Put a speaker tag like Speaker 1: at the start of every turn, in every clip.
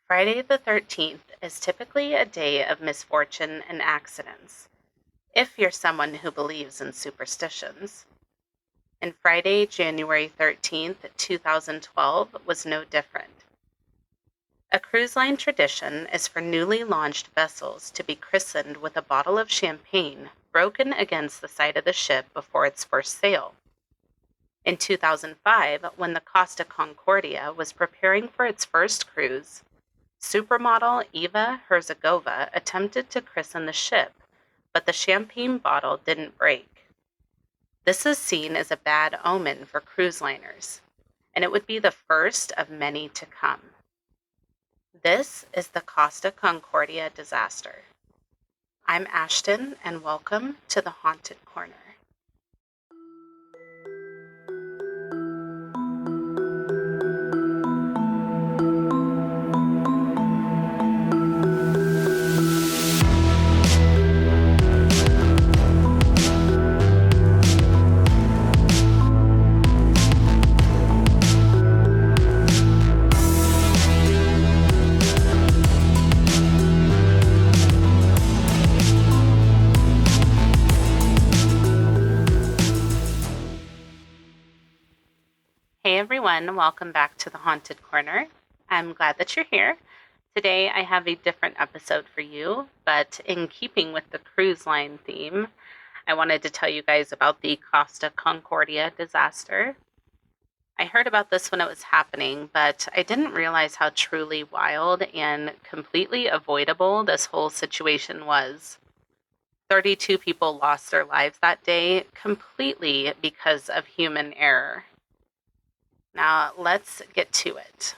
Speaker 1: Friday the 13th is typically a day of misfortune and accidents, if you're someone who believes in superstitions. And Friday, January 13th, 2012, was no different. A cruise line tradition is for newly launched vessels to be christened with a bottle of champagne broken against the side of the ship before its first sail. In 2005, when the Costa Concordia was preparing for its first cruise, supermodel Eva Herzigova attempted to christen the ship, but the champagne bottle didn't break. This is seen as a bad omen for cruise liners, and it would be the first of many to come. This is the Costa Concordia disaster. I'm Ashton, and welcome to the Haunted Corner. Hey everyone, welcome back to the Haunted Corner. I'm glad that you're here. Today I have a different episode for you, but in keeping with the cruise line theme, I wanted to tell you guys about the Costa Concordia disaster. I heard about this when it was happening, but I didn't realize how truly wild and completely avoidable this whole situation was. 32 people lost their lives that day completely because of human error. Now, let's get to it.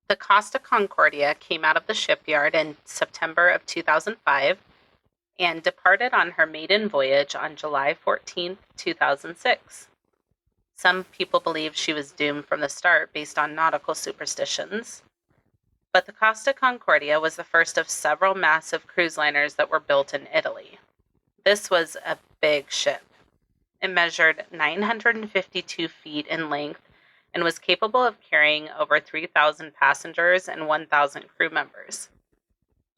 Speaker 1: The Costa Concordia came out of the shipyard in September of 2005 and departed on her maiden voyage on July 14, 2006. Some people believe she was doomed from the start based on nautical superstitions. But the Costa Concordia was the first of several massive cruise liners that were built in Italy. This was a big ship. It measured 952 feet in length and was capable of carrying over 3,000 passengers and 1,000 crew members.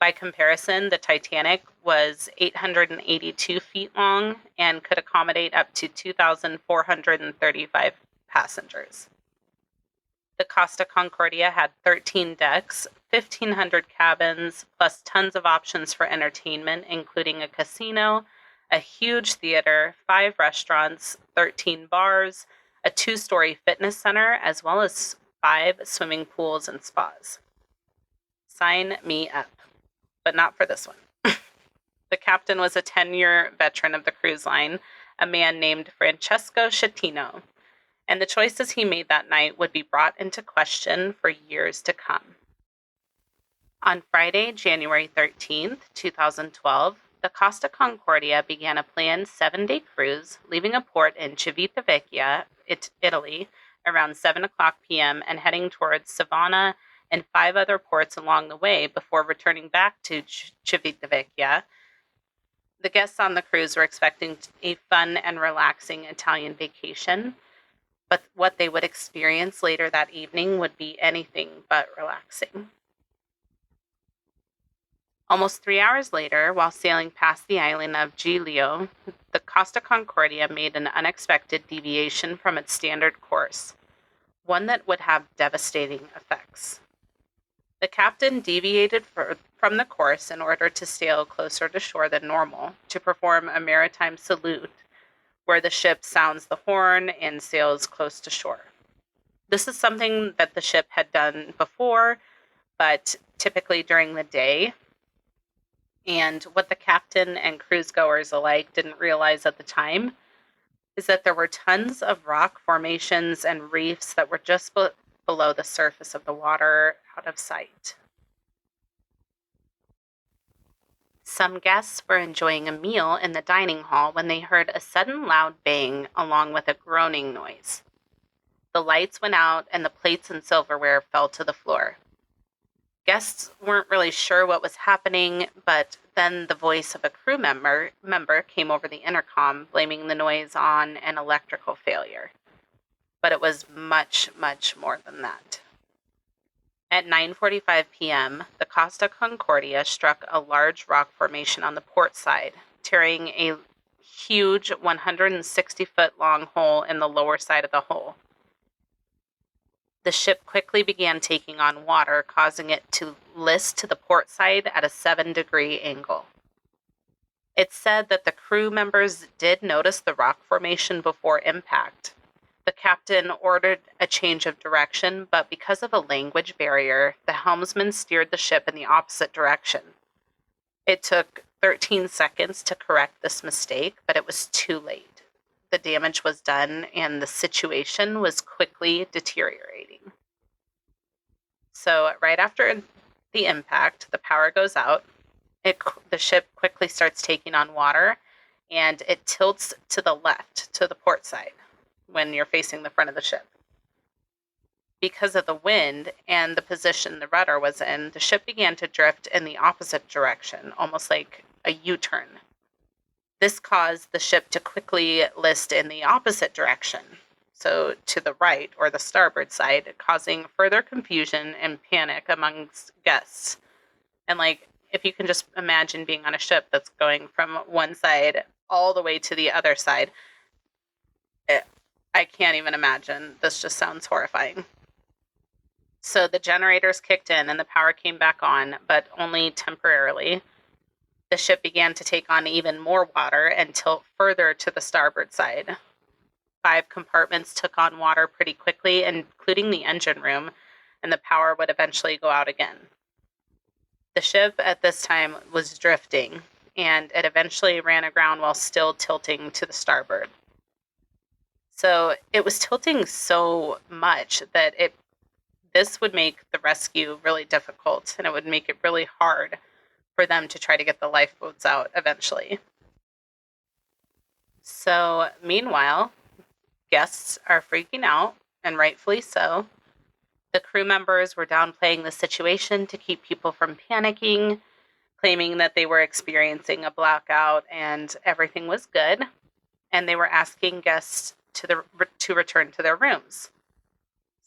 Speaker 1: By comparison, the Titanic was 882 feet long and could accommodate up to 2,435 passengers. The Costa Concordia had 13 decks, 1,500 cabins, plus tons of options for entertainment, including a casino, a huge theater, 5 restaurants, 13 bars, a 2-story fitness center, as well as 5 swimming pools and spas. Sign me up, but not for this one. The captain was a 10-year veteran of the cruise line, a man named Francesco Schettino, and the choices he made that night would be brought into question for years to come. On Friday, January 13th, 2012, the Costa Concordia began a planned 7-day cruise, leaving a port in Civitavecchia, Italy, around 7 o'clock p.m. and heading towards Savona and 5 other ports along the way before returning back to Civitavecchia. The guests on the cruise were expecting a fun and relaxing Italian vacation, but what they would experience later that evening would be anything but relaxing. Almost 3 hours later, while sailing past the island of Giglio, the Costa Concordia made an unexpected deviation from its standard course, one that would have devastating effects. The captain deviated from the course in order to sail closer to shore than normal to perform a maritime salute, where the ship sounds the horn and sails close to shore. This is something that the ship had done before, but typically during the day. And what the captain and cruise goers alike didn't realize at the time is that there were tons of rock formations and reefs that were just below the surface of the water, out of sight. Some guests were enjoying a meal in the dining hall when they heard a sudden loud bang along with a groaning noise. The lights went out and the plates and silverware fell to the floor. Guests weren't really sure what was happening, but then the voice of a crew member came over the intercom, blaming the noise on an electrical failure. But it was much, much more than that. At 9:45 p.m., the Costa Concordia struck a large rock formation on the port side, tearing a huge 160-foot-long hole in the lower side of the hull. The ship quickly began taking on water, causing it to list to the port side at a 7-degree angle. It's said that the crew members did notice the rock formation before impact. The captain ordered a change of direction, but because of a language barrier, the helmsman steered the ship in the opposite direction. It took 13 seconds to correct this mistake, but it was too late. The damage was done, and the situation was quickly deteriorating. So right after the impact, the power goes out. The ship quickly starts taking on water, and it tilts to the left, to the port side, when you're facing the front of the ship. Because of the wind and the position the rudder was in, the ship began to drift in the opposite direction, almost like a U-turn. This caused the ship to quickly list in the opposite direction, so to the right or the starboard side, causing further confusion and panic amongst guests. And if you can just imagine being on a ship that's going from one side all the way to the other side, I can't even imagine. This just sounds horrifying. So the generators kicked in and the power came back on, but only temporarily. The ship began to take on even more water and tilt further to the starboard side. 5 compartments took on water pretty quickly, including the engine room, and the power would eventually go out again. The ship at this time was drifting, and it eventually ran aground while still tilting to the starboard. So it was tilting so much that this would make the rescue really difficult, and it would make it really hard for them to try to get the lifeboats out eventually. So meanwhile, guests are freaking out, and rightfully so. The crew members were downplaying the situation to keep people from panicking, claiming that they were experiencing a blackout and everything was good, and they were asking guests to return to their rooms.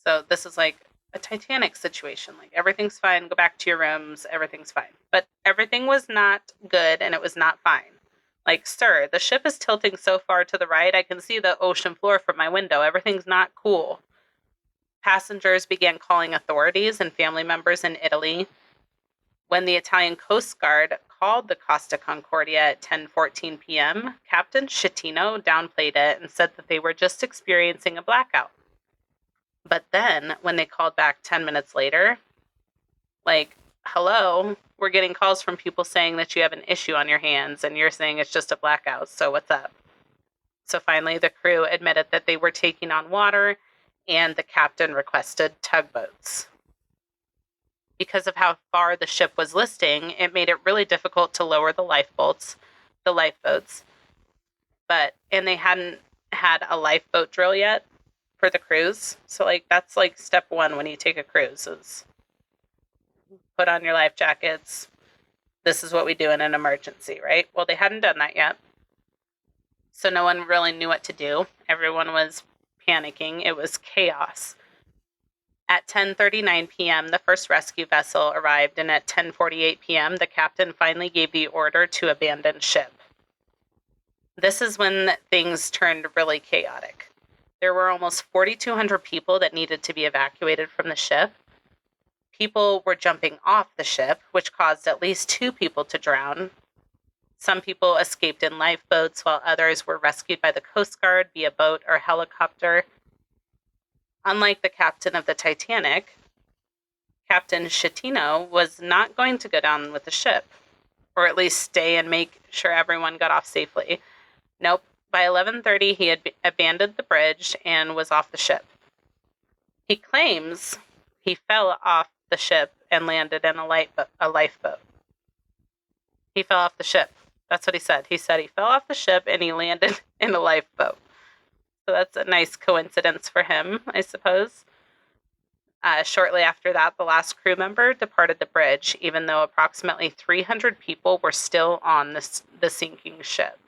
Speaker 1: So this is like a Titanic situation. Like, everything's fine, go back to your rooms, everything's fine. But everything was not good, and it was not fine. Like, sir, the ship is tilting so far to the right, I can see the ocean floor from my window. Everything's not cool. Passengers began calling authorities and family members in Italy. When the Italian Coast Guard called the Costa Concordia at 10:14 p.m., Captain Schettino downplayed it and said that they were just experiencing a blackout. But then, when they called back 10 minutes later, hello, we're getting calls from people saying that you have an issue on your hands, and you're saying it's just a blackout, so what's up? So finally, the crew admitted that they were taking on water, and the captain requested tugboats. Because of how far the ship was listing, it made it really difficult to lower the lifeboats. And they hadn't had a lifeboat drill yet for the cruise. So that's step one when you take a cruise is put on your life jackets. This is what we do in an emergency, right? Well, they hadn't done that yet. So no one really knew what to do. Everyone was panicking. It was chaos. At 10:39 p.m., the first rescue vessel arrived, and at 10:48 p.m., the captain finally gave the order to abandon ship. This is when things turned really chaotic. There were almost 4,200 people that needed to be evacuated from the ship. People were jumping off the ship, which caused at least 2 people to drown. Some people escaped in lifeboats, while others were rescued by the Coast Guard via boat or helicopter. Unlike the captain of the Titanic, Captain Schettino was not going to go down with the ship, or at least stay and make sure everyone got off safely. Nope. By 11:30, he had abandoned the bridge and was off the ship. He claims he fell off the ship and landed in a lifeboat. He fell off the ship. That's what he said. He said he fell off the ship and he landed in a lifeboat. So that's a nice coincidence for him, I suppose. Shortly after that, the last crew member departed the bridge, even though approximately 300 people were still on the sinking ship.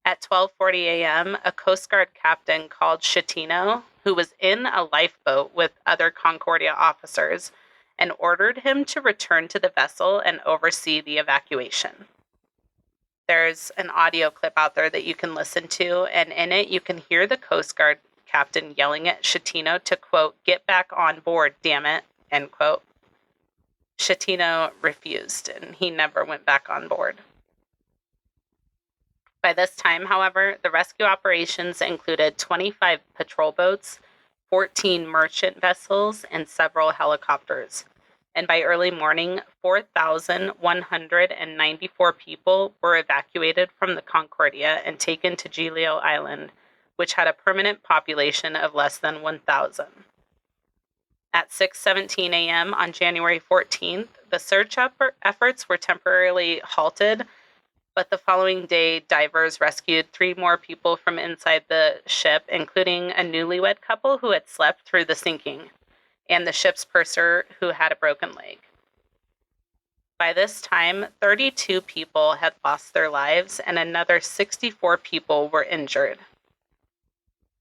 Speaker 1: At 12:40 a.m., a Coast Guard captain called Schettino who was in a lifeboat with other Concordia officers, and ordered him to return to the vessel and oversee the evacuation. There's an audio clip out there that you can listen to, and in it you can hear the Coast Guard captain yelling at Schettino to, quote, "Get back on board, damn it," end quote. Schettino refused, and he never went back on board. By this time, however, the rescue operations included 25 patrol boats, 14 merchant vessels, and several helicopters. And by early morning, 4,194 people were evacuated from the Concordia and taken to Giglio Island, which had a permanent population of less than 1,000. At 6:17 a.m. on January 14th, the search efforts were temporarily halted, but the following day, divers rescued 3 more people from inside the ship, including a newlywed couple who had slept through the sinking, and the ship's purser who had a broken leg. By this time, 32 people had lost their lives, and another 64 people were injured.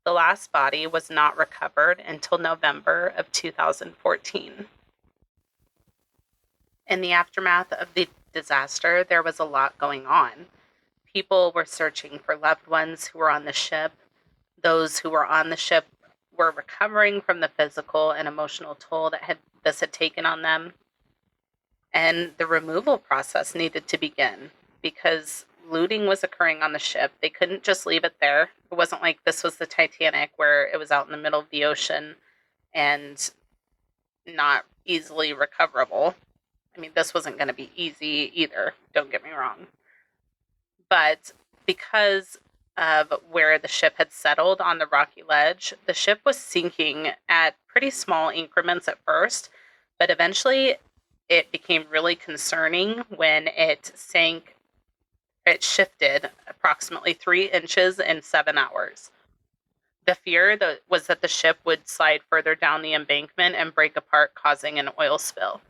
Speaker 1: The last body was not recovered until November of 2014. In the aftermath of the disaster, there was a lot going on. People were searching for loved ones who were on the ship. Those who were on the ship were recovering from the physical and emotional toll that this had taken on them. And the removal process needed to begin because looting was occurring on the ship. They couldn't just leave it there. It wasn't like this was the Titanic where it was out in the middle of the ocean and not easily recoverable. I mean, this wasn't going to be easy either, don't get me wrong. But because of where the ship had settled on the rocky ledge, the ship was sinking at pretty small increments at first, but eventually it became really concerning when it sank. It shifted approximately 3 inches in 7 hours. The fear was that the ship would slide further down the embankment and break apart, causing an oil spill.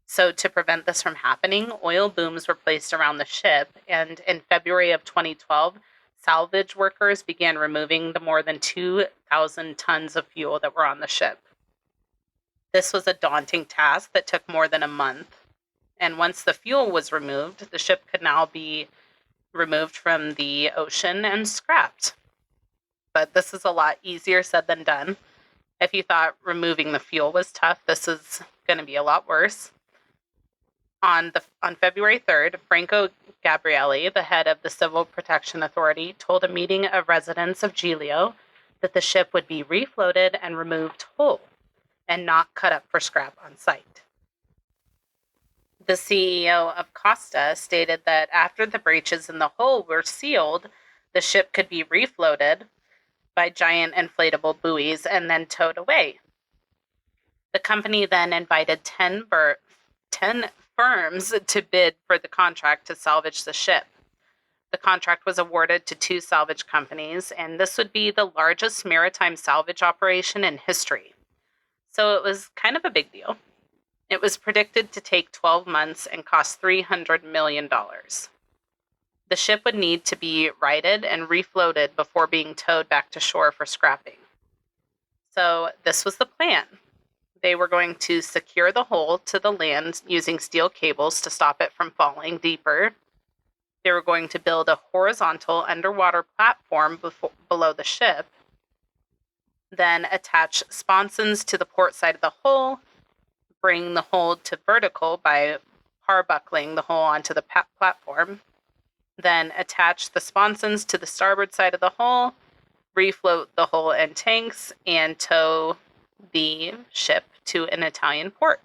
Speaker 1: So to prevent this from happening, oil booms were placed around the ship, and in February of 2012, salvage workers began removing the more than 2,000 tons of fuel that were on the ship. This was a daunting task that took more than a month. And once the fuel was removed, the ship could now be removed from the ocean and scrapped. But this is a lot easier said than done. If you thought removing the fuel was tough, this is going to be a lot worse. On February 3rd, Franco Gabrielli, the head of the Civil Protection Authority, told a meeting of residents of Giglio that the ship would be refloated and removed whole and not cut up for scrap on site. The CEO of Costa stated that after the breaches in the hull were sealed, the ship could be refloated by giant inflatable buoys and then towed away. The company then invited 10 firms to bid for the contract to salvage the ship. The contract was awarded to 2 salvage companies, and this would be the largest maritime salvage operation in history. So it was kind of a big deal. It was predicted to take 12 months and cost $300 million. The ship would need to be righted and refloated before being towed back to shore for scrapping. So this was the plan. They were going to secure the hull to the land using steel cables to stop it from falling deeper. They were going to build a horizontal underwater platform below the ship, then attach sponsons to the port side of the hull, bring the hull to vertical by parbuckling the hull onto the platform, then attach the sponsons to the starboard side of the hull, refloat the hull and tanks, and tow the ship to an Italian port.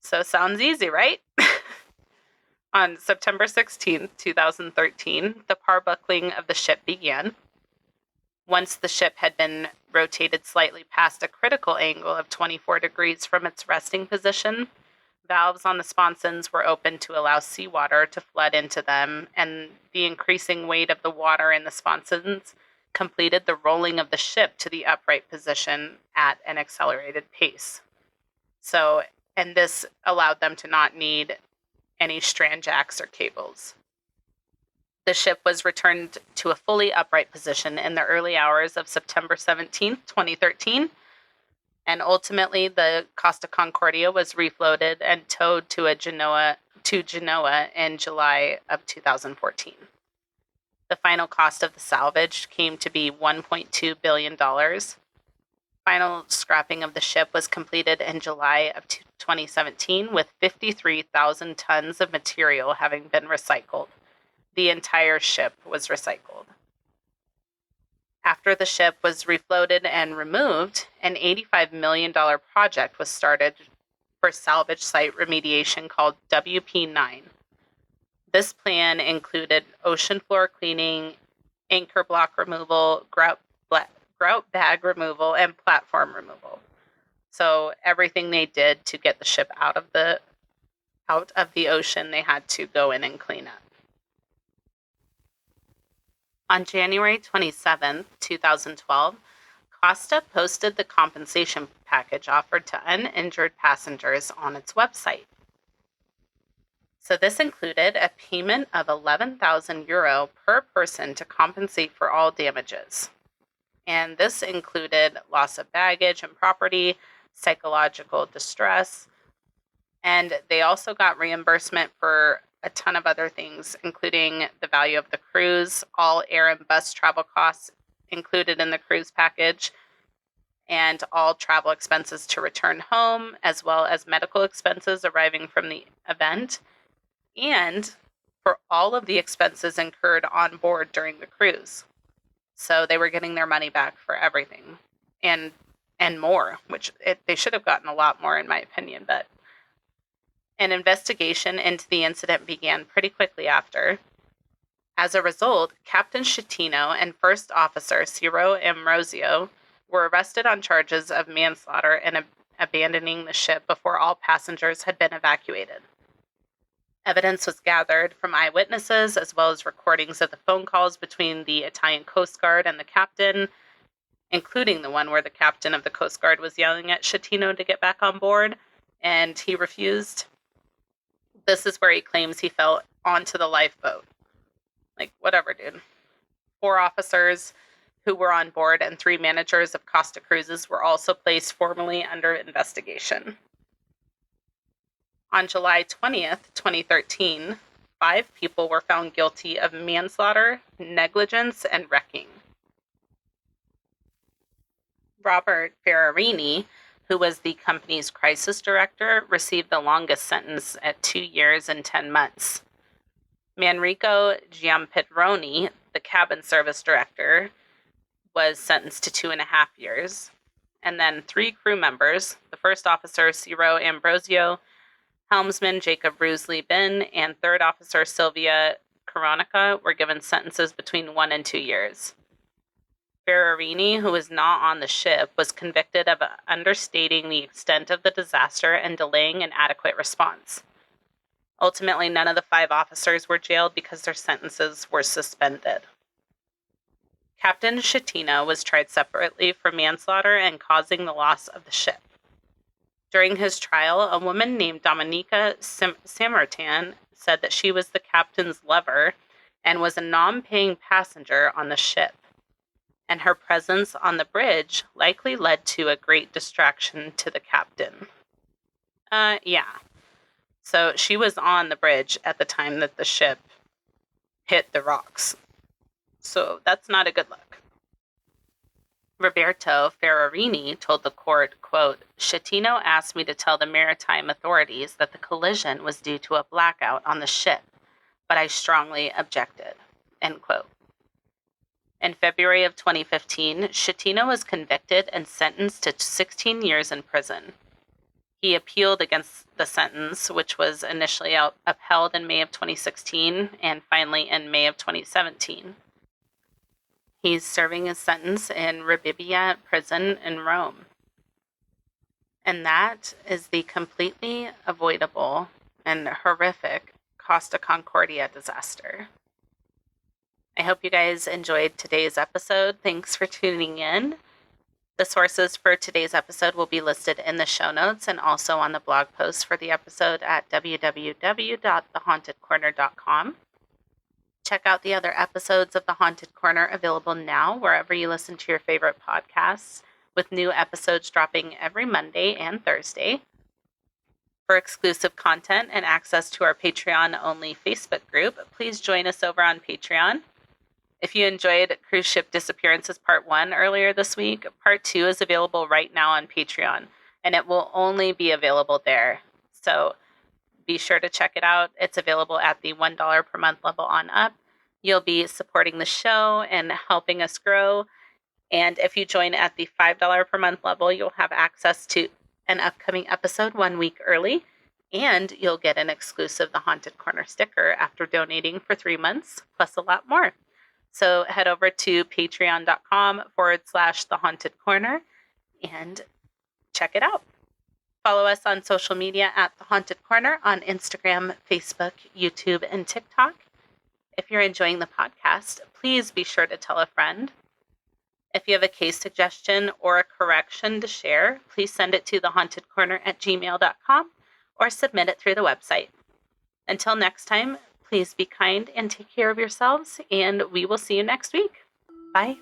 Speaker 1: So sounds easy, right? On September 16th, 2013, the parbuckling of the ship began. Once the ship had been rotated slightly past a critical angle of 24 degrees from its resting position, valves on the sponsons were opened to allow seawater to flood into them, and the increasing weight of the water in the sponsons completed the rolling of the ship to the upright position at an accelerated pace. And this allowed them to not need any strand jacks or cables. The ship was returned to a fully upright position in the early hours of September 17, 2013, and ultimately the Costa Concordia was refloated and towed to Genoa in July of 2014. The final cost of the salvage came to be $1.2 billion. Final scrapping of the ship was completed in July of 2017, with 53,000 tons of material having been recycled. The entire ship was recycled. After the ship was refloated and removed, an $85 million project was started for salvage site remediation called WP9. This plan included ocean floor cleaning, anchor block removal, grout bag removal, and platform removal. So everything they did to get the ship out of the ocean, they had to go in and clean up. On January 27, 2012, Costa posted the compensation package offered to uninjured passengers on its website. So this included a payment of €11,000 per person to compensate for all damages. And this included loss of baggage and property, psychological distress, and they also got reimbursement for a ton of other things, including the value of the cruise, all air and bus travel costs included in the cruise package, and all travel expenses to return home, as well as medical expenses arriving from the event, and for all of the expenses incurred on board during the cruise. So they were getting their money back for everything and more, which they should have gotten a lot more in my opinion, but an investigation into the incident began pretty quickly after. As a result, Captain Schettino and First Officer Ciro Ambrosio were arrested on charges of manslaughter and abandoning the ship before all passengers had been evacuated. Evidence was gathered from eyewitnesses, as well as recordings of the phone calls between the Italian Coast Guard and the captain, including the one where the captain of the Coast Guard was yelling at Schettino to get back on board, and he refused. This is where he claims he fell onto the lifeboat. Like, whatever, dude. 4 officers who were on board and 3 managers of Costa Cruises were also placed formally under investigation. On July 20th, 2013, 5 people were found guilty of manslaughter, negligence, and wrecking. Robert Ferrarini, who was the company's crisis director, received the longest sentence at 2 years and 10 months. Manrico Giampedroni, the cabin service director, was sentenced to 2.5 years. And then 3 crew members, the first officer, Ciro Ambrosio, helmsman Jacob Rusley-Bin, and third officer Silvia Coronica, were given sentences between 1 and 2 years. Ferrarini, who was not on the ship, was convicted of understating the extent of the disaster and delaying an adequate response. Ultimately, none of the 5 officers were jailed because their sentences were suspended. Captain Schettino was tried separately for manslaughter and causing the loss of the ship. During his trial, a woman named Dominika Samartan said that she was the captain's lover and was a non-paying passenger on the ship, and her presence on the bridge likely led to a great distraction to the captain. Yeah. So she was on the bridge at the time that the ship hit the rocks. So that's not a good look. Roberto Ferrarini told the court, quote, "Schettino asked me to tell the maritime authorities that the collision was due to a blackout on the ship, but I strongly objected," end quote. In February of 2015, Schettino was convicted and sentenced to 16 years in prison. He appealed against the sentence, which was initially upheld in May of 2016 and finally in May of 2017. He's serving his sentence in Rebibbia prison in Rome. And that is the completely avoidable and horrific Costa Concordia disaster. I hope you guys enjoyed today's episode. Thanks for tuning in. The sources for today's episode will be listed in the show notes and also on the blog post for the episode at www.thehauntedcorner.com. Check out the other episodes of The Haunted Corner available now wherever you listen to your favorite podcasts, with new episodes dropping every Monday and Thursday. For exclusive content and access to our Patreon-only Facebook group, please join us over on Patreon. If you enjoyed Cruise Ship Disappearances Part 1 earlier this week, Part 2 is available right now on Patreon, and it will only be available there. So be sure to check it out. It's available at the $1 per month level on up. You'll be supporting the show and helping us grow. And if you join at the $5 per month level, you'll have access to an upcoming episode 1 week early, and you'll get an exclusive The Haunted Corner sticker after donating for 3 months, plus a lot more. So head over to patreon.com/The Haunted Corner and check it out. Follow us on social media at The Haunted Corner on Instagram, Facebook, YouTube, and TikTok. If you're enjoying the podcast, please be sure to tell a friend. If you have a case suggestion or a correction to share, please send it to thehauntedcorner@gmail.com or submit it through the website. Until next time, please be kind and take care of yourselves, and we will see you next week. Bye.